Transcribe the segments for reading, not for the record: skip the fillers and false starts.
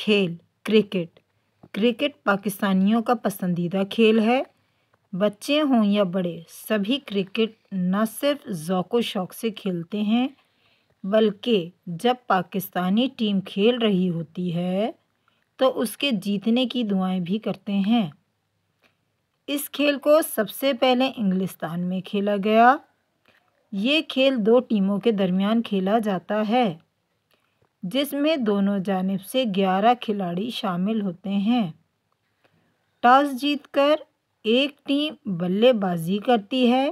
کھیل cricket. Cricket پاکستانیوں کا پسندیدہ کھیل ہے۔ بچے ہوں یا بڑے، سبھی کرکٹ نہ صرف ذوق و شوق سے کھیلتے ہیں بلکہ جب پاکستانی ٹیم کھیل رہی ہوتی ہے تو اس کے جیتنے کی دعائیں بھی کرتے ہیں۔ اس کھیل کو سب سے پہلے انگلستان میں کھیلا گیا۔ یہ کھیل 2 ٹیموں کے درمیان کھیلا جاتا ہے جس میں دونوں جانب سے 11 کھلاڑی شامل ہوتے ہیں۔ ٹاس جیت کر ایک ٹیم بلے بازی کرتی ہے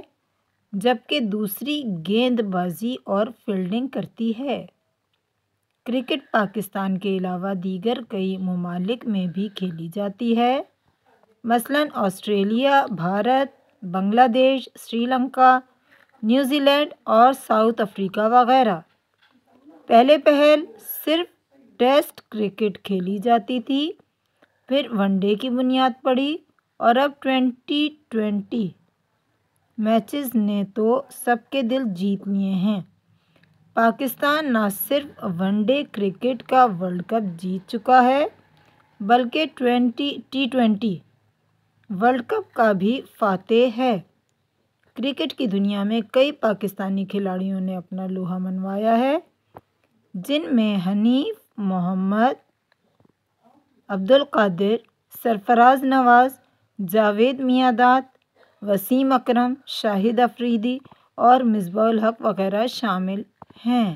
جبکہ دوسری گیند بازی اور فیلڈنگ کرتی ہے۔ کرکٹ پاکستان کے علاوہ دیگر کئی ممالک میں بھی کھیلی جاتی ہے، مثلاً آسٹریلیا، بھارت، بنگلہ دیش، سری لنکا، نیوزی لینڈ اور ساؤتھ افریقہ وغیرہ۔ پہلے صرف ٹیسٹ کرکٹ کھیلی جاتی تھی، پھر ون ڈے کی بنیاد پڑی اور اب 2020 میچز نے تو سب کے دل جیت لیے ہیں۔ پاکستان نہ صرف ون ڈے کرکٹ کا ورلڈ کپ جیت چکا ہے بلکہ T20 ورلڈ کپ کا بھی فاتح ہے۔ کرکٹ کی دنیا میں کئی پاکستانی کھلاڑیوں نے اپنا لوہا منوایا ہے، جن میں حنیف محمد، عبدالقادر، سرفراز نواز، جاوید میانداد، وسیم اکرم، شاہد افریدی اور مصباح الحق وغیرہ شامل ہیں۔